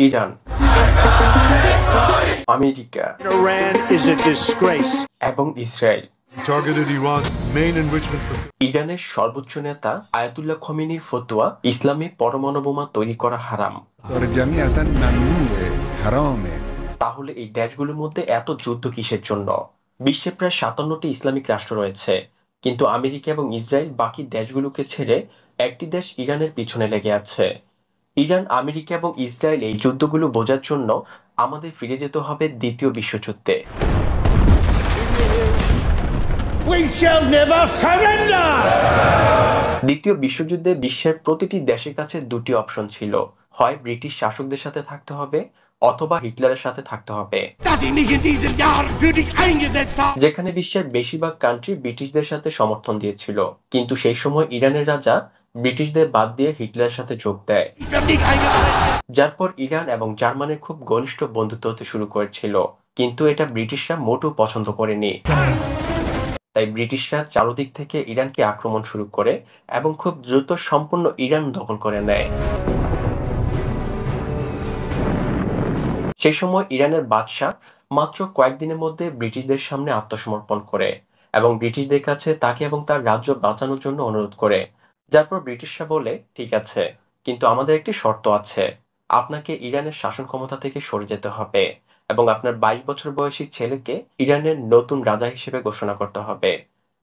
Iran, America এবং Israel. ইরানের সর্বোচ্চ নেতা আয়াতুল্লাহ খোমেনির ফতোয়া ইসলামে পরমাণু বোমা তৈরি করা হারাম। তাহলে এই দেশগুলোর মধ্যে এত যুদ্ধ কিসের জন্য? বিশ্বে প্রায় 57টি ইসলামিক রাষ্ট্র রয়েছে, কিন্তু আমেরিকা এবং ইসরায়েল বাকি দেশগুলোকে ছেড়ে একটি দেশ ইরানের পিছনে লেগে আছে। ইরান, আমেরিকা এবং ইসরায়েল এই যুদ্ধগুলো বোঝার জন্য আমাদের ফিরে যেতে হবে দ্বিতীয় বিশ্বযুদ্ধে। দ্বিতীয় বিশ্বযুদ্ধে বিশ্বের প্রতিটি দেশের কাছে দুটি অপশন ছিল, হয় ব্রিটিশ শাসকদের সাথে থাকতে হবে অথবা হিটলারের সাথে থাকতে হবে। যেখানে বিশ্বের বেশিরভাগ কান্ট্রি ব্রিটিশদের সাথে সমর্থন দিয়েছিল, কিন্তু সেই সময় ইরানের রাজা ব্রিটিশদের বাদ দিয়ে হিটলারের সাথে যোগ দেয়, যার পর ইরান এবং জার্মানির খুব ঘনিষ্ঠ বন্ধুত্ব হতে শুরু করেছিল। কিন্তু এটা ব্রিটিশরা মোটেও পছন্দ করেনি। তাই ব্রিটিশরা চারদিক থেকে ইরানকে আক্রমণ শুরু করে এবং খুব দ্রুত সম্পূর্ণ ইরান দখল করে নেয়। সেই সময় ইরানের বাদশাহ মাত্র কয়েকদিনের মধ্যে ব্রিটিশদের সামনে আত্মসমর্পণ করে এবং ব্রিটিশদের কাছে তাকে এবং তার রাজ্য বাঁচানোর জন্য অনুরোধ করে। যারপর ব্রিটিশরা বলে, ঠিক আছে, কিন্তু আমাদের একটি শর্ত আছে, আপনাকে ইরানের শাসন ক্ষমতা থেকে সরে যেতে হবে এবং আপনার 22 বছর বয়সী ছেলেকে ইরানের নতুন রাজা হিসেবে ঘোষণা করতে হবে।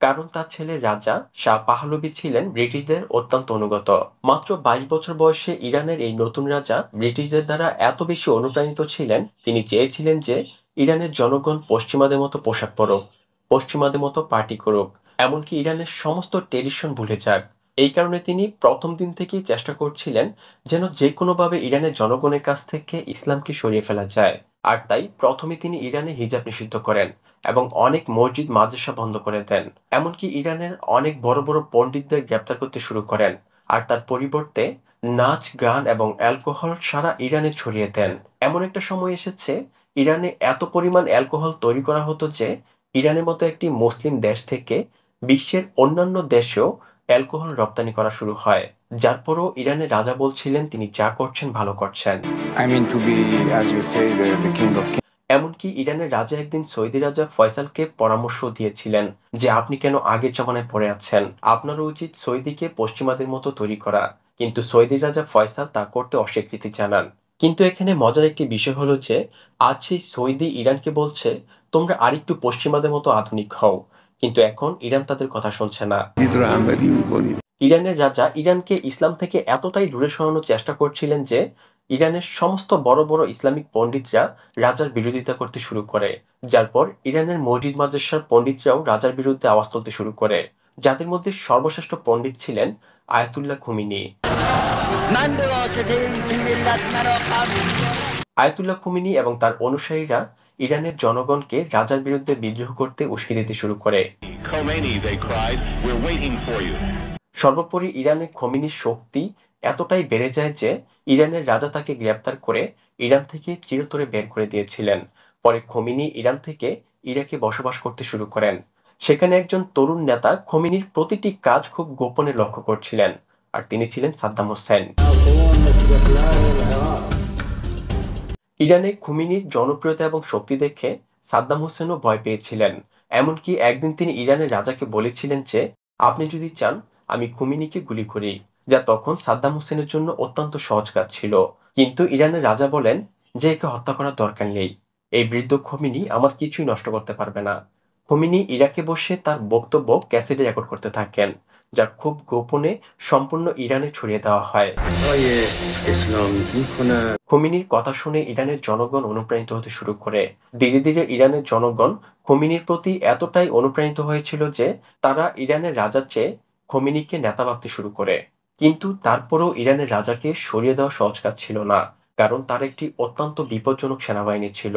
কারণ তার ছেলে রাজা শাহ পাহলভি ছিলেন ব্রিটিশদের অত্যন্ত অনুগত। মাত্র 22 বছর বয়সে ইরানের এই নতুন রাজা ব্রিটিশদের দ্বারা এত বেশি অনুপ্রাণিত ছিলেন, তিনি চেয়েছিলেন যে ইরানের জনগণ পশ্চিমাদের মতো পোশাক পরুক, পশ্চিমাদের মতো পার্টি করুক, এমনকি ইরানের সমস্ত ট্রেডিশন ভুলে যাক। এই কারণে তিনি প্রথম দিন থেকেই চেষ্টা করছিলেন যেন যে কোনোভাবে ইরানের জনগণের কাছ থেকে ইসলামকে সরিয়ে ফেলা যায়। আর তাই প্রথমে তিনি ইরানে হিজাব নিষিদ্ধ করেন এবং অনেক মসজিদ মাদ্রাসা বন্ধ করে দেন। এমনকি ইরানের অনেক বড় বড় পণ্ডিতদের গ্রেপ্তার করতে শুরু করেন আর তার পরিবর্তে নাচ, গান এবং অ্যালকোহল সারা ইরানে ছড়িয়ে দেন। এমন একটা সময় এসেছে ইরানে এত পরিমাণ অ্যালকোহল তৈরি করা হতো যে ইরানের মতো একটি মুসলিম দেশ থেকে বিশ্বের অন্যান্য দেশেও অ্যালকোহল রপ্তানি করা শুরু হয়। যার পরও ইরানের রাজা বলছিলেন তিনি যা করছেন ভালো করছেন। এমনকি ইরানের রাজা একদিন সৌদি রাজা ফয়সালকে পরামর্শ দিয়েছিলেন যে আপনি কেন আগের জমানায় পড়ে আছেন, আপনারও উচিত সৌদিকে পশ্চিমাদের মতো তৈরি করা। কিন্তু সৌদি রাজা ফয়সাল তা করতে অস্বীকৃতি জানান। কিন্তু এখানে মজার একটি বিষয় হলো যে আজ সেই সৌদি ইরানকে বলছে তোমরা আরেকটু পশ্চিমাদের মতো আধুনিক হও, কিন্তু এখন ইরান তাদের কথা শুনছে না। ইরানের রাজা ইরানকে ইসলাম থেকে এতটাই দূরে সরানোর চেষ্টা করছিলেন যে ইরানের সমস্ত বড় বড় ইসলামিক পণ্ডিতরা রাজার বিরোধিতা করতে শুরু করে, যার পর ইরানের মসজিদ মাদ্রাসার পণ্ডিতরাও রাজার বিরুদ্ধে আওয়াজ তুলতে শুরু করে, যাদের মধ্যে সর্বশ্রেষ্ঠ পণ্ডিত ছিলেন আয়াতুল্লাহ খোমেনি। আয়াতুল্লাহ খোমেনি এবং তার অনুসারীরা ইরানের জনগণকে রাজার বিরুদ্ধে বিদ্রোহ করতে উস্কে দিতে শুরু করে। সর্বোপরি ইরানে খোমেনির শক্তি এতটাই বেড়ে যায় যে ইরানের রাজা তাকে গ্রেপ্তার করে ইরান থেকে চিরতরে বের করে দিয়েছিলেন। পরে খোমেনি ইরান থেকে ইরাকে বসবাস করতে শুরু করেন। সেখানে একজন তরুণ নেতা খোমেনির প্রতিটি কাজ খুব গোপনে লক্ষ্য করছিলেন, আর তিনি ছিলেন সাদ্দাম হোসেন। ইরানে খোমেনির জনপ্রিয়তা এবং শক্তি দেখে সাদ্দাম হোসেনও ভয় পেয়েছিলেন। এমনকি একদিন তিনি ইরানের রাজাকে বলেছিলেন যে আপনি যদি চান আমি খোমেনিকে গুলি করি, যা তখন সাদ্দাম হোসেনের জন্য অত্যন্ত সহজ কাজ ছিল। কিন্তু ইরানের রাজা বলেন যে একে হত্যা করার দরকার নেই, এই বৃদ্ধ খোমেনি আমার কিছুই নষ্ট করতে পারবে না। খোমেনি ইরাকে বসে তার বক্তব্য ক্যাসেটে রেকর্ড করতে থাকেন, যা খুব গোপনে সম্পূর্ণ ইরানে ছড়িয়ে দেওয়া হয়। খোমেনির কথা শুনে ইরানের জনগণ অনুপ্রাণিত হতে শুরু করে। ধীরে ধীরে ইরানের জনগণ খোমেনির প্রতি এতটাই অনুপ্রাণিত হয়েছিল যে তারা ইরানের রাজার চেয়ে খোমেনিকে নেতা ভাবতে শুরু করে। কিন্তু তারপরেও ইরানের রাজাকে সরিয়ে দেওয়া সহজ কাজ ছিল না, কারণ তার একটি অত্যন্ত বিপজ্জনক সেনাবাহিনী ছিল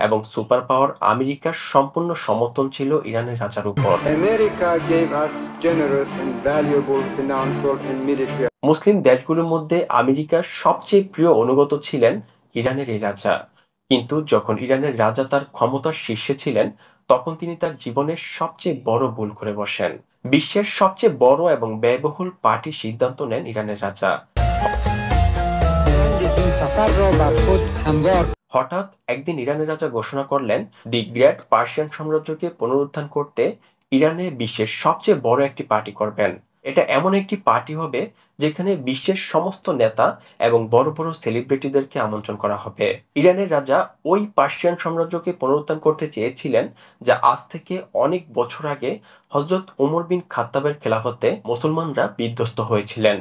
এবং সুপার পাওয়ার আমেরিকার সম্পূর্ণ সমর্থন ছিল ইরানের রাজার উপর। মুসলিম দেশগুলোর মধ্যে আমেরিকার সবচেয়ে প্রিয় অনুগত ছিলেন ইরানের এই রাজা। কিন্তু যখন ইরানের রাজা তার ক্ষমতার শীর্ষে ছিলেন তখন তিনি তার জীবনের সবচেয়ে বড় ভুল করে বসেন। বিশ্বের সবচেয়ে বড় এবং ব্যয়বহুল পার্টির সিদ্ধান্ত নেন ইরানের রাজা। হঠাৎ একদিন ইরানের রাজা ঘোষণা করলেন দি গ্রেট পার্সিয়ান সাম্রাজ্যকে পুনরুত্থান করতে ইরানে বিশ্বের সবচেয়ে বড় একটি পার্টি করবেন। এটা এমন একটি পার্টি হবে যেখানে বিশ্বের সমস্ত নেতা এবং বড় বড় সেলিব্রিটিদেরকে আমন্ত্রণ করা হবে। ইরানের রাজা ওই পার্সিয়ান সাম্রাজ্যকে পুনরুত্থান করতে চেয়েছিলেন যা আজ থেকে অনেক বছর আগে হযরত ওমর বিন খাত্তাবের খেলাফতে মুসলমানরা বিধ্বস্ত হয়েছিলেন।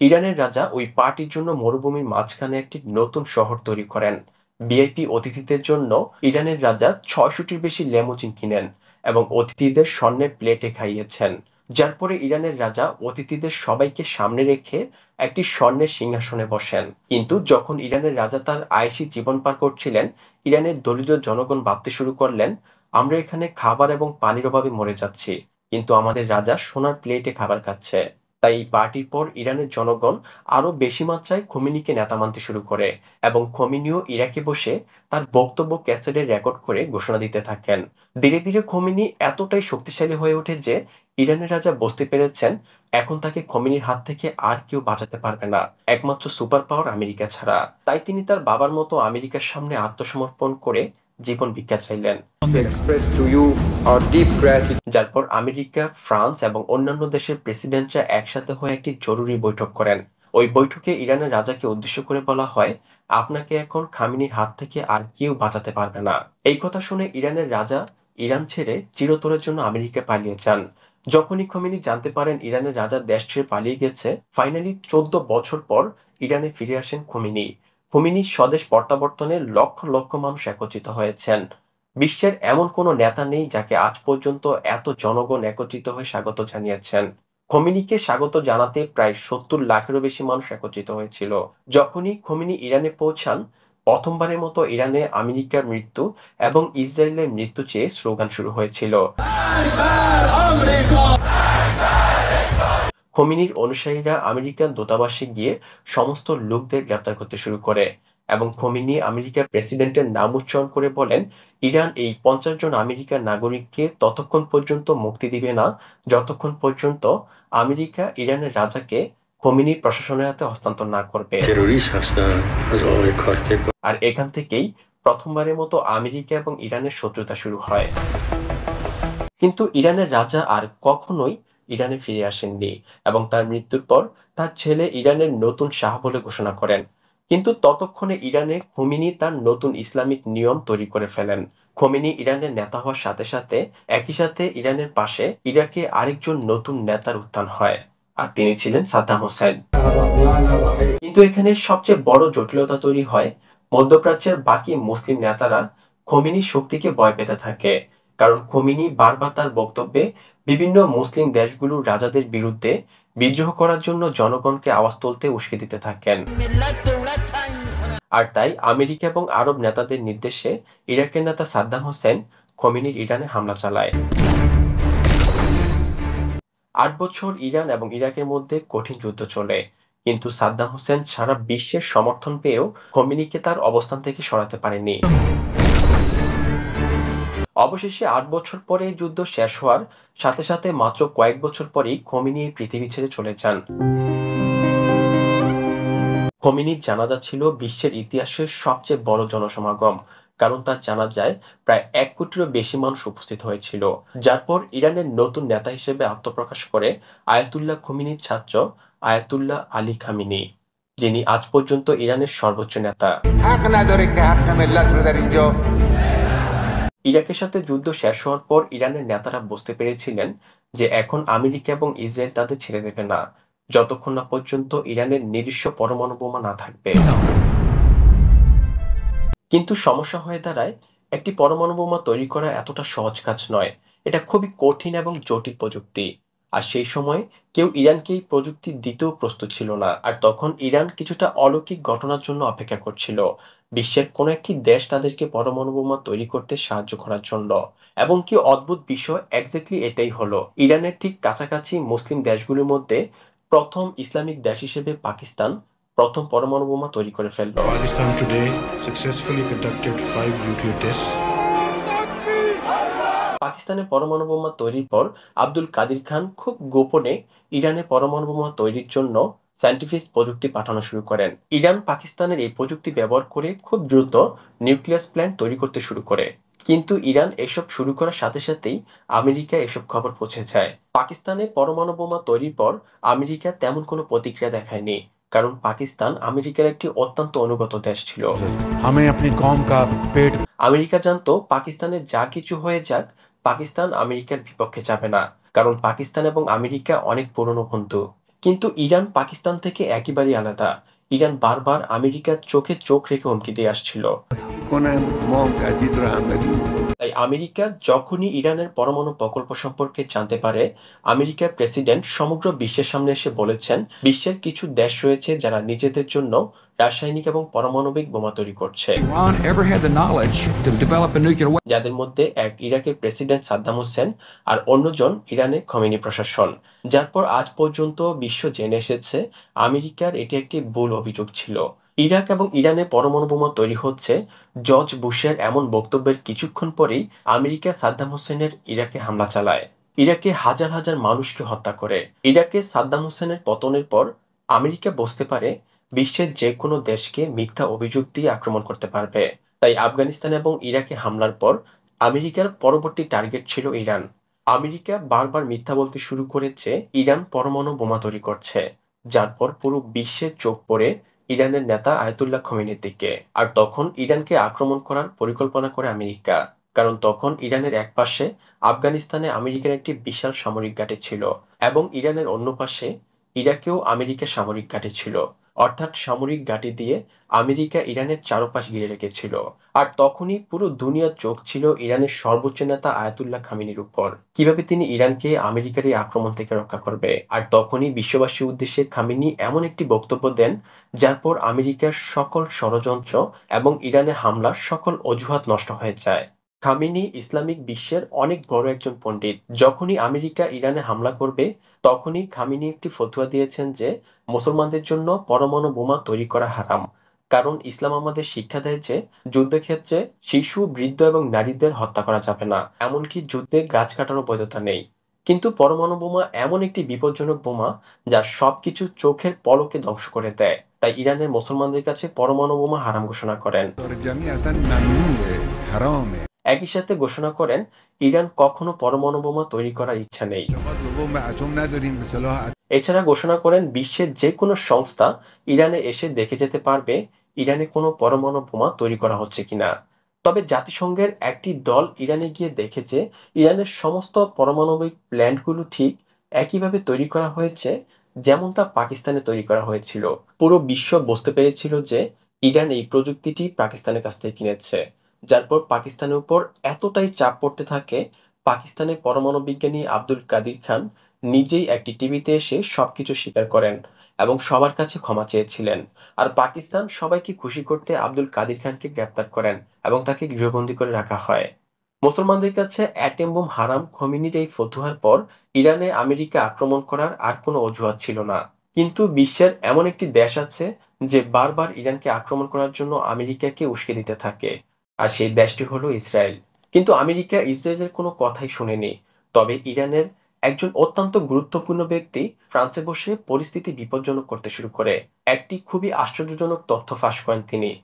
ইরানের রাজা ওই পার্টির জন্য মরুভূমির মাঝখানে একটি নতুন শহর তৈরি করেন। ভিআইপি অতিথিদের জন্য ইরানের রাজা ৬০০টির বেশি লেমুজিন কিনেন এবং অতিথিদের স্বর্ণের প্লেটে খাইয়েছেন। যার পরে ইরানের রাজা অতিথিদের সবাইকে সামনে রেখে একটি স্বর্ণের সিংহাসনে বসেন। কিন্তু যখন ইরানের রাজা তার আয়েশি জীবন পার করছিলেন, ইরানের দরিদ্র জনগণ ভাবতে শুরু করলেন, আমরা এখানে খাবার এবং পানির অভাবে মরে যাচ্ছি, কিন্তু আমাদের রাজা সোনার প্লেটে খাবার খাচ্ছে। তাই এই পার্টির পর ইরানের জনগণ আরো বেশি মাত্রায় খোমেনিকে নেতা মানতে শুরু করে এবং খোমেনিও ইরাকে বসে তার বক্তব্য ক্যাসেটে রেকর্ড করে ঘোষণা দিতে থাকেন। ধীরে ধীরে খোমেনি এতটাই শক্তিশালী হয়ে ওঠে যে ইরানের রাজা বুঝতে পেরেছেন এখন তাকে খোমেনির হাত থেকে আর কেউ বাঁচাতে পারবে না, একমাত্র সুপার পাওয়ার আমেরিকা ছাড়া। তাই তিনি তার বাবার মতো আমেরিকার সামনে আত্মসমর্পণ করে জীবন ভিক্ষা চাইলেন। যার পর আমেরিকা, ফ্রান্স এবং অন্যান্য দেশের প্রেসিডেন্টরা একসাথে হয়ে একটি জরুরি বৈঠক করেন। ওই বৈঠকে ইরানের রাজাকে উদ্দেশ্য করে বলা হয়, আপনাকে এখন খামেনির হাত থেকে আর কেউ বাঁচাতে পারবে না। এই কথা শুনে ইরানের রাজা ইরান ছেড়ে চিরতরের জন্য আমেরিকা পালিয়ে যান। যখনই খোমেনি জানতে পারেন ইরানের রাজা দেশ ছেড়ে পালিয়ে গেছে, ফাইনালি 14 বছর পর ইরানে ফিরে আসেন খোমেনি। খোমেনির স্বদেশ প্রত্যাবর্তনে লক্ষ লক্ষ মানুষ একত্রিত হয়েছেন। বিশ্বের এমন কোনো নেতা নেই যাকে আজ পর্যন্ত এত জনগণ একত্রিত হয়ে স্বাগত জানিয়েছেন। খোমেনিকে স্বাগত জানাতে প্রায় 70 লাখেরও বেশি মানুষ একত্রিত হয়েছিল। যখনই খোমেনি ইরানে পৌঁছান, প্রথমবারের মতো ইরানে আমেরিকার মৃত্যু এবং ইসরায়েলের মৃত্যু চেয়ে স্লোগান শুরু হয়েছিল। খোমেনির অনুসারীরা আমেরিকান দূতাবাসে গিয়ে সমস্ত লোকদের গ্রেপ্তার করতে শুরু করে এবং খোমেনি আমেরিকার প্রেসিডেন্টের নাম উচ্চারণ করে বলেন, ইরান এই 50 জন আমেরিকার নাগরিককে ততক্ষণ পর্যন্ত মুক্তি দিবে না যতক্ষণ পর্যন্ত আমেরিকা ইরানের রাজাকে খোমেনির প্রশাসনের হাতে হস্তান্তর না করবে। আর এখান থেকেই প্রথমবারের মতো আমেরিকা এবং ইরানের শত্রুতা শুরু হয়। কিন্তু ইরানের রাজা আর কখনোই ইরানে ফিরে আসেননি এবং তার মৃত্যুর পর তার ছেলে ইরানের নতুন শাহ বলে ঘোষণা করেন। কিন্তু ততক্ষণে ইরানে খোমেনি তার নতুন ইসলামিক নিয়ম তৈরি করে ফেলেন। খোমেনি ইরানের নেতা হওয়ার সাথে সাথে একই সাথে ইরানের পাশে ইরাকে আরেকজন নতুন নেতার উত্থান হয়, আর তিনি ছিলেন সাদ্দাম হোসেন। কিন্তু এখানে সবচেয়ে বড় জটিলতা তৈরি হয়। মধ্যপ্রাচ্যের বাকি মুসলিম নেতারা খোমেনির শক্তিকে ভয় পেতে থাকে, কারণ খোমেনি বারবার তার বক্তব্যে বিভিন্ন মুসলিম দেশগুলোর রাজাদের বিরুদ্ধে বিদ্রোহ করার জন্য জনগণকে আওয়াজ তুলতে উস্কে দিতে থাকেন। আর তাই আমেরিকা এবং আরব নেতাদের নির্দেশে ইরাকের নেতা সাদ্দাম হোসেন খোমেনির ইরানে হামলা চালায়। 8 বছর ইরান এবং ইরাকের মধ্যে কঠিন যুদ্ধ চলে, কিন্তু সাদ্দাম হোসেন সারা বিশ্বের সমর্থন পেয়েও খোমেনিকে তার অবস্থান থেকে সরাতে পারেনি। অবশেষে 8 বছর পরে যুদ্ধ শেষ হওয়ার সাথে সাথে মাত্র কয়েক বছর পরেই খোমেনি এই পৃথিবী ছেড়ে চলে যান। খোমেনির জানাজা ছিল বিশ্বের ইতিহাসের সবচেয়ে বড় জনসমাগম, কারণ তার জানাজায় প্রায় 1 কোটিরও বেশি মানুষ উপস্থিত হয়েছিল। যার পর ইরানের নতুন নেতা হিসেবে আত্মপ্রকাশ করে আয়াতুল্লাহ খোমেনির ছাত্র আয়াতুল্লাহ আলী খামেনি, যিনি আজ পর্যন্ত ইরানের সর্বোচ্চ নেতা। ইরাকের সাথে যুদ্ধ শেষ হওয়ার পর ইরানের নেতারা বুঝতে পেরেছিলেন যে এখন আমেরিকা এবং ইসরায়েল তাদের ছেড়ে দেবে না যতক্ষণ না পর্যন্ত ইরানের নিজস্ব পরমাণু বোমা না থাকবে। কিন্তু সমস্যা হয়ে দাঁড়ায়, একটি পরমাণু বোমা তৈরি করা এতটা সহজ কাজ নয়। এটা খুবই কঠিন এবং জটিল প্রযুক্তি, আর সেই সময় কেউ ইরানকে এই প্রযুক্তি দিতেও প্রস্তুত ছিল না। আর তখন ইরান কিছুটা অলৌকিক ঘটনার জন্য অপেক্ষা করছিল, বিশ্বের কোন একটি দেশ তাদেরকে পরমাণু বোমা তৈরি করতে সাহায্য করার জন্য। এবং কি অদ্ভুত বিষয়, এক্স্যাক্টলি এটাই হলো। ইরানের ঠিক কাছাকাছি মুসলিম দেশগুলোর মধ্যে প্রথম ইসলামিক দেশ হিসেবে পাকিস্তান প্রথম পরমাণু বোমা তৈরি করে ফেলল। Pakistan today successfully conducted 5 nuclear tests. পাকিস্তানে পরমাণু বোমা তৈরির পর আব্দুল কাদির খান খুব গোপনে ইরানে পরমাণু বোমা তৈরির জন্য সায়েন্টিফিক প্রযুক্তি পাঠানো শুরু করেন। ইরান পাকিস্তানের এই প্রযুক্তি ব্যবহার করে খুব দ্রুত নিউক্লিয়াস প্ল্যান্ট তৈরি করতে শুরু করে। কিন্তু ইরান এসব শুরু করার সাথে সাথেই আমেরিকা এসব খবর পৌঁছে যায়। পাকিস্তানে পরমাণু বোমা তৈরির পর আমেরিকা তেমন কোনো প্রতিক্রিয়া দেখায়নি, কারণ পাকিস্তান আমেরিকার একটি অত্যন্ত অনুগত দেশ ছিল। हमें अपनी कौम का पेट আমেরিকা জানতো পাকিস্তানে যা কিছু হয়ে যাক, পাকিস্তান আমেরিকার বিপক্ষে যাবে না, কারণ পাকিস্তান এবং আমেরিকা অনেক পুরনো বন্ধু। কিন্তু ইরান পাকিস্তান থেকে একেবারেই আলাদা। ইরান বারবার আমেরিকার চোখে চোখ রেখে হুমকি দিয়ে আসছিল। তাই আমেরিকা যখনই ইরানের পরমাণু প্রকল্প সম্পর্কে জানতে পারে, আমেরিকার প্রেসিডেন্ট সমগ্র বিশ্বের সামনে এসে বলেছেন, বিশ্বের কিছু দেশ রয়েছে যারা নিজেদের জন্য রাসায়নিক এবং পারমাণবিক বোমা তৈরি করছে, Iran ever had the knowledge to develop a nuclear weapon. যাদের মধ্যে এক ইরাকের প্রেসিডেন্ট সাদ্দাম হোসেন আর অন্যজন ইরানের খমেনি প্রশাসন। যার পর আজ পর্যন্ত বিশ্ব জেনে এসেছে আমেরিকার এটি একটি ভুল অভিযোগ ছিল। ইরাক এবং ইরানে পরমাণু বোমা তৈরি হচ্ছে জর্জ বুশের এমন বক্তব্যের কিছুক্ষণ পরেই আমেরিকা সাদ্দাম হোসেনের ইরাকে হামলা চালায়, ইরাকে হাজার হাজার মানুষকে হত্যা করে। ইরাকে সাদ্দাম হোসেনের পতনের পর আমেরিকা বুঝতে পারে বিশ্বের যে কোনো দেশকে মিথ্যা অভিযোগ দিয়ে আক্রমণ করতে পারবে। তাই আফগানিস্তান এবং ইরাকে হামলার পর আমেরিকার পরবর্তী টার্গেট ছিল ইরান। আমেরিকা বারবার মিথ্যা বলতে শুরু করেছে ইরান পরমাণু বোমা তৈরি করছে, যার পর পুরো বিশ্বের চোখ পড়ে ইরানের নেতা আয়াতুল্লাহ খমেনির দিকে। আর তখন ইরানকে আক্রমণ করার পরিকল্পনা করে আমেরিকা, কারণ তখন ইরানের এক পাশে আফগানিস্তানে আমেরিকার একটি বিশাল সামরিক ঘাঁটি ছিল এবং ইরানের অন্য পাশে ইরাকেও আমেরিকার সামরিক ঘাঁটি ছিল। অর্থাৎ সামরিক ঘাঁটি দিয়ে আমেরিকা ইরানের চারপাশ ঘিরে রেখেছিল। আর তখনই পুরো দুনিয়ার চোখ ছিল ইরানের সর্বোচ্চ নেতা আয়াতুল্লাহ খামেনির উপর, কিভাবে তিনি ইরানকে আমেরিকার এই আক্রমণ থেকে রক্ষা করবে। আর তখনই বিশ্ববাসীর উদ্দেশ্যে খামেনি এমন একটি বক্তব্য দেন, যার পর আমেরিকার সকল ষড়যন্ত্র এবং ইরানে হামলার সকল অজুহাত নষ্ট হয়ে যায়। খামেনি ইসলামিক বিশ্বের অনেক বড় একজন পণ্ডিত। যখনই আমেরিকা ইরানে হামলা করবে, তখনই খামেনি একটি ফতোয়া দিয়েছেন যে মুসলমানদের জন্য পরমাণু বোমা তৈরি করা হারাম, কারণ ইসলাম আমাদের শিক্ষা দেয় যে যুদ্ধক্ষেত্রে শিশু, বৃদ্ধ এবং নারীদের হত্যা করা যাবে না, এমনকি যুদ্ধে গাছ কাটারও বৈধতা নেই। কিন্তু পরমাণু বোমা এমন একটি বিপজ্জনক বোমা যা সবকিছু চোখের পলকে ধ্বংস করে দেয়। তাই ইরানের মুসলমানদের কাছে পরমাণু বোমা হারাম ঘোষণা করেন। একই সাথে ঘোষণা করেন ইরান কখনো পরমাণু বোমা তৈরি করার ইচ্ছা নেই। এছাড়া ঘোষণা করেন বিশ্বের যে কোনো সংস্থা ইরানে এসে দেখে যেতে পারবে ইরানে কোনো পরমাণু বোমা তৈরি করা হচ্ছে কিনা। তবে জাতিসংঘের একটি দল ইরানে গিয়ে দেখেছে ইরানের সমস্ত পারমাণবিক প্ল্যান্টগুলো ঠিক একইভাবে তৈরি করা হয়েছে যেমনটা পাকিস্তানে তৈরি করা হয়েছিল। পুরো বিশ্ব বুঝতে পেরেছিল যে ইরান এই প্রযুক্তিটি পাকিস্তানের কাছ থেকে কিনেছে। যার পর পাকিস্তানের উপর এতটাই চাপ পড়তে থাকে, পাকিস্তানের পরমাণু বিজ্ঞানী আব্দুল কাদির খান নিজেই একটি টিভিতে এসে সবকিছু স্বীকার করেন এবং সবার কাছে ক্ষমা চেয়েছিলেন। আর পাকিস্তান সবাইকে খুশি করতে আব্দুল কাদির খানকে গ্রেপ্তার করেন এবং তাকে গৃহবন্দী করে রাখা হয়। মুসলমানদের কাছে অ্যাটম বোম হারাম খোমেনির এই ফতুয়ার পর ইরানে আমেরিকা আক্রমণ করার আর কোনো অজুহাত ছিল না। কিন্তু বিশ্বের এমন একটি দেশ আছে যে বারবার ইরানকে আক্রমণ করার জন্য আমেরিকাকে উস্কে দিতে থাকে, আর সেই দেশটি হলো ইসরায়েল। কিন্তু আমেরিকা ইসরায়েলের কোনো কথাই শোনেনি। তবে ইরানের একজন অত্যন্ত গুরুত্বপূর্ণ ব্যক্তি ফ্রান্সে বসে পরিস্থিতি বিপজ্জনক করতে শুরু করে। একটি খুবই আশ্চর্যজনক তথ্য ফাঁস করেন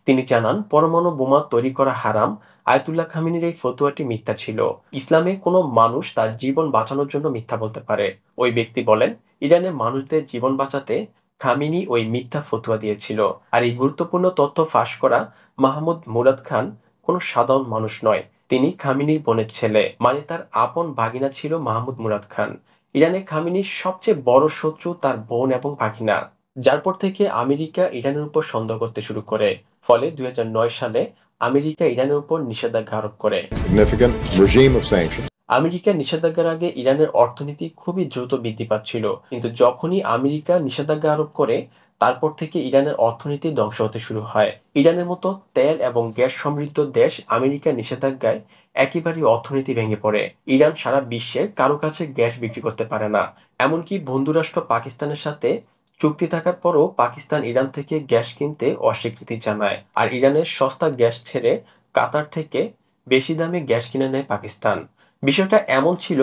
তিনি জানান পরমাণু বোমা তৈরি করা হারাম। আয়াতুল্লাহ খামেনির এই ফতোয়াটি মিথ্যা ছিল। ইসলামে কোনো মানুষ তার জীবন বাঁচানোর জন্য মিথ্যা বলতে পারে। ওই ব্যক্তি বলেন ইরানের মানুষদের জীবন বাঁচাতে খামেনি ওই মিথ্যা ফতোয়া দিয়েছিল। আর এই গুরুত্বপূর্ণ তথ্য ফাঁস করা মাহমুদ মুরাদ খান কোনো সাধারণ মানুষ নয়, তিনি খামেনির বোনের ছেলে, মানে তার আপন ভাগিনা ছিল মাহমুদ মুরাদ খান। ইরানে খামেনির সবচেয়ে বড় শত্রু তার বোন এবং ভাগিনা। যার পর থেকে আমেরিকা ইরানের উপর সন্দেহ করতে শুরু করে। ফলে 2009 সালে আমেরিকা ইরানের উপর নিষেধাজ্ঞা আরোপ করে। আমেরিকা নিষেধাজ্ঞার আগে ইরানের অর্থনীতি খুবই দ্রুত বৃদ্ধি পাচ্ছিল, কিন্তু যখনই আমেরিকা নিষেধাজ্ঞা আরোপ করে তারপর থেকে ইরানের অর্থনীতি ধ্বংস হতে শুরু হয়। ইরানের মতো তেল এবং গ্যাস সমৃদ্ধ দেশ আমেরিকার নিষেধাজ্ঞায় একেবারেই অর্থনীতি ভেঙে পড়ে। ইরান সারা বিশ্বে কারো কাছে গ্যাস বিক্রি করতে পারে না। এমনকি বন্ধুরাষ্ট্র পাকিস্তানের সাথে চুক্তি থাকার পরও পাকিস্তান ইরান থেকে গ্যাস কিনতে অস্বীকৃতি জানায়। আর ইরানের সস্তা গ্যাস ছেড়ে কাতার থেকে বেশি দামে গ্যাস কিনে নেয় পাকিস্তান। বিষয়টা এমন ছিল,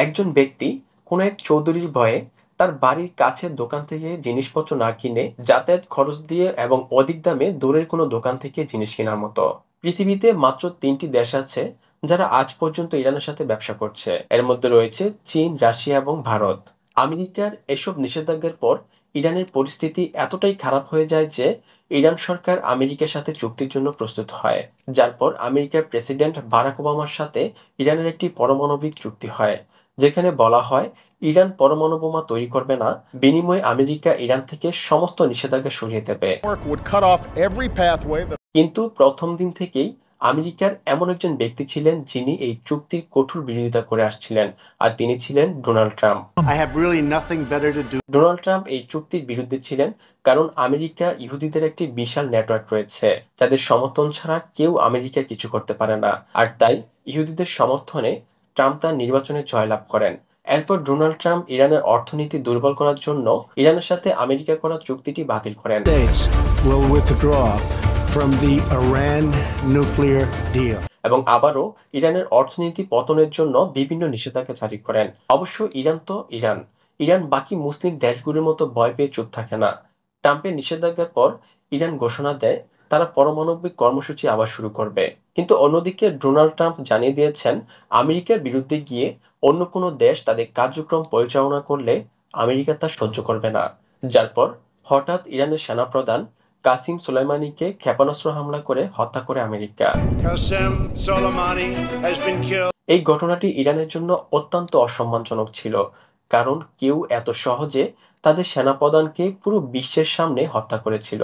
একজন ব্যক্তি কোনো এক চৌধুরীর ভয়ে তার বাড়ির কাছের দোকান থেকে জিনিসপত্র না কিনে যাতায়াত খরচ দিয়ে এবং অধিক দামে দূরের কোনো দোকান থেকে জিনিস কেনার মতো। পৃথিবীতে মাত্র 3টি দেশ আছে যারা আজ পর্যন্ত ইরানের সাথে ব্যবসা করছে। এর মধ্যে রয়েছে চীন, রাশিয়া এবং ভারত। আমেরিকার এসব নিষেধাজ্ঞার পর ইরানের পরিস্থিতি এতটাই খারাপ হয়ে যায় যে ইরান সরকার আমেরিকার সাথে চুক্তির জন্য প্রস্তুত হয়, যার পর আমেরিকার প্রেসিডেন্ট বারাক ওবামার সাথে ইরানের একটি পারমাণবিক চুক্তি হয়, যেখানে বলা হয় ইরান পরমাণু বোমা তৈরি করবে না, বিনিময়ে আমেরিকা ইরান থেকে সমস্ত নিষেধাজ্ঞা সরিয়ে দেবে। কিন্তু প্রথম দিন থেকেই আমেরিকার এমন একজন ব্যক্তি ছিলেন যিনি এই চুক্তির কঠোর বিরোধিতা করে আসছিলেন, আর তিনি ছিলেন ডোনাল্ড ট্রাম্প। ডোনাল্ড ট্রাম্প এই চুক্তির বিরুদ্ধে ছিলেন কারণ আমেরিকা ইহুদিদের একটি বিশাল নেটওয়ার্ক রয়েছে যাদের সমর্থন ছাড়া কেউ আমেরিকা কিছু করতে পারে না, আর তাই ইহুদিদের সমর্থনে ট্রাম্প তার নির্বাচনে জয়লাভ করেন। এরপর ডোনাল্ড ট্রাম্প ইরানের অর্থনীতি দুর্বল করার জন্য ইরানের সাথে আমেরিকা করা চুক্তিটি বাতিল করেন এবং আবারও ইরানের অর্থনীতি পতনের জন্য বিভিন্ন নিষেধাজ্ঞা জারি করেন। অবশ্য ইরান তো ইরান বাকি মুসলিম দেশগুলোর মতো ভয় পেয়ে চুপ থাকে না। ট্রাম্পের নিষেধাজ্ঞার পর ইরান ঘোষণা দেয় তারা পারমাণবিক কর্মসূচি আবার শুরু করবে। কিন্তু অন্যদিকে ডোনাল্ড ট্রাম্প জানিয়ে দিয়েছেন আমেরিকার বিরুদ্ধে গিয়ে অন্য কোনো দেশ তাদের কার্যক্রম পরিচালনা করলে আমেরিকা তা সহ্য করবে না। যার পর হঠাৎ ইরানের সেনাপ্রধান কাসিম সোলাইমানিকে ক্ষেপণাস্ত্র হামলা করে হত্যা করে আমেরিকা। এই ঘটনাটি ইরানের জন্য অত্যন্ত অসম্মানজনক ছিল, কারণ কেউ এত সহজে তাদের সেনাপ্রধানকে পুরো বিশ্বের সামনে হত্যা করেছিল।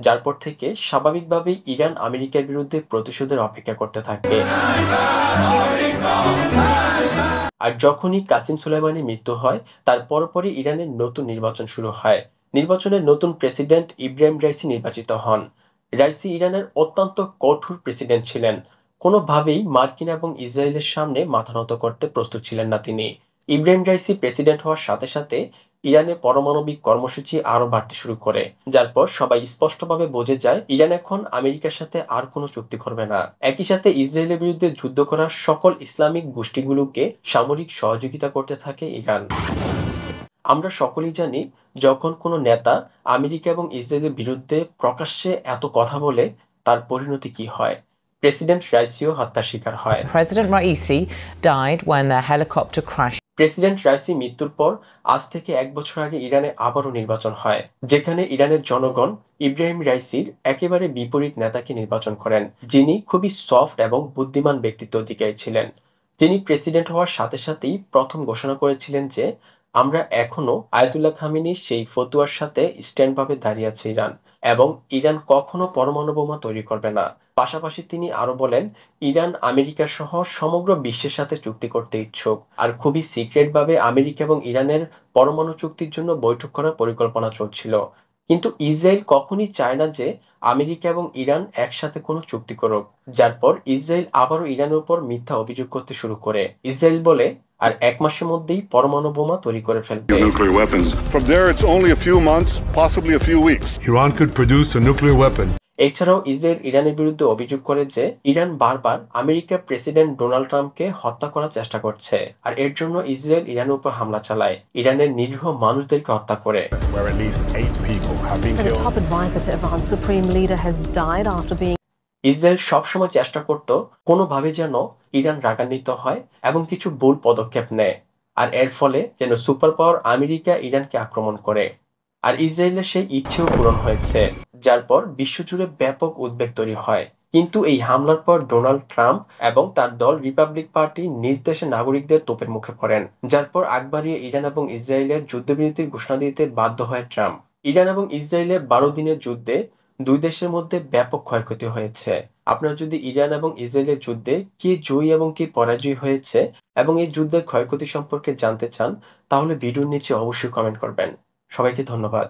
যার পর থেকে স্বাভাবিকভাবেই ইরান আমেরিকার বিরুদ্ধে প্রতিশোধের অপেক্ষা করতে থাকে। আর যখনই কাসিম সুলাইমানির মৃত্যু হয় তার পরপরই ইরানের নতুন নির্বাচন শুরু হয়। নির্বাচনে নতুন প্রেসিডেন্ট ইব্রাহিম রাইসি নির্বাচিত হন। রাইসি ইরানের অত্যন্ত কঠোর প্রেসিডেন্ট ছিলেন। কোনোভাবেই মার্কিন এবং ইসরায়েলের সামনে মাথা নত করতে প্রস্তুত ছিলেন না তিনি। ইব্রাহিম রাইসি প্রেসিডেন্ট হওয়ার সাথে সাথে ইরানের পারমাণবিক কর্মসূচি আরো বাড়তে শুরু করে, যার পর সবাই স্পষ্টভাবে বোঝে যায় ইরান এখন আমেরিকার সাথে আর কোনো চুক্তি করবে না। একই সাথে ইসরায়েলের বিরুদ্ধে যুদ্ধ করা সকল ইসলামিক গোষ্ঠীগুলোকে সামরিক সহযোগিতা করতে থাকে ইরান। আমরা সকলেই জানি যখন কোনো নেতা আমেরিকা এবং ইসরায়েলের বিরুদ্ধে প্রকাশ্যে এত কথা বলে তার পরিণতি কি হয়। প্রেসিডেন্ট রাইসিও হত্যার শিকার হয়। President Raisi died when their helicopter crashed. President Raisi মৃত্যুর পর আজ থেকে 1 বছর আগে ইরানে আবারও নির্বাচন হয়, যেখানে ইরানের জনগণ ইব্রাহিম রাইসির একেবারে বিপরীত নেতাকে নির্বাচন করেন, যিনি খুবই সফট এবং বুদ্ধিমান ব্যক্তিত্ব অধিকারী ছিলেন। যিনি প্রেসিডেন্ট হওয়ার সাথে সাথেই প্রথম ঘোষণা করেছিলেন যে আমরা এখনো আয়াতুল্লাহ খামেনির সেই ফতোয়ার সাথে স্ট্যান্ডভাবে দাঁড়িয়ে আছে ইরান, এবং ইরান কখনো পরমাণু বোমা তৈরি করবে না। পাশাপাশি তিনি আরো বলেন ইরান আমেরিকা সহ সমগ্র বিশ্বের সাথে চুক্তি করতে ইচ্ছুক, আর খুবই সিক্রেটভাবে আমেরিকা এবং ইরানের পরমাণু চুক্তির জন্য বৈঠক করার পরিকল্পনা চলছিল। কিন্তু ইসরায়েল কখনই চায় না যে আমেরিকা এবং ইরান একসাথে কোনো চুক্তি করুক। যার পর ইসরায়েল আবারও ইরানের উপর মিথ্যা অভিযোগ করতে শুরু করে। ইসরায়েল বলে আর 1 মাসের মধ্যেই পরমাণু বোমা তৈরি করে ফেলবে। Nuclear weapons. From there, it's only a few months, possibly a few weeks. Iran could produce a nuclear weapon. এছাড়াও ইসরায়েল ইরানের বিরুদ্ধে অভিযোগ করে যে ইরান বারবার আমেরিকার প্রেসিডেন্ট ডোনাল্ড ট্রাম্পকে হত্যা করার চেষ্টা করছে, আর এর জন্য ইসরায়েল ইরানের উপর হামলা চালায়, ইরানের নিরীহ মানুষদেরকে হত্যা করে। Where at least 8 people have been The killed. top advisor to Iran's supreme leader has died after being Israel সবসময় চেষ্টা করত কোনোভাবে যেন ইরান রাগান্বিত হয় এবং কিছু ভুল পদক্ষেপ নেয়, আর এর ফলে যেন সুপার পাওয়ার আমেরিকা ইরানকে আক্রমণ করে। আর ইসরায়েলের সেই ইচ্ছেও পূরণ হয়েছে, যার পর বিশ্বজুড়ে ব্যাপক উদ্বেগ তৈরি হয়। কিন্তু এই হামলার পর ডোনাল্ড ট্রাম্প এবং তার দল রিপাবলিক পার্টি নিজ দেশের নাগরিকদের তোপের মুখে পড়েন, যার পর আগ বাড়িয়ে ইরান এবং ইসরায়েলের যুদ্ধবিরতির ঘোষণা দিতে বাধ্য হয় ট্রাম্প। ইরান এবং ইসরায়েলের 12 দিনের যুদ্ধে দুই দেশের মধ্যে ব্যাপক ক্ষয়ক্ষতি হয়েছে। আপনারা যদি ইরান এবং ইসরায়েলের যুদ্ধে কে জয়ী এবং কে পরাজয় হয়েছে এবং এই যুদ্ধের ক্ষয়ক্ষতি সম্পর্কে জানতে চান, তাহলে ভিডিওর নিচে অবশ্যই কমেন্ট করবেন। সবাইকে ধন্যবাদ।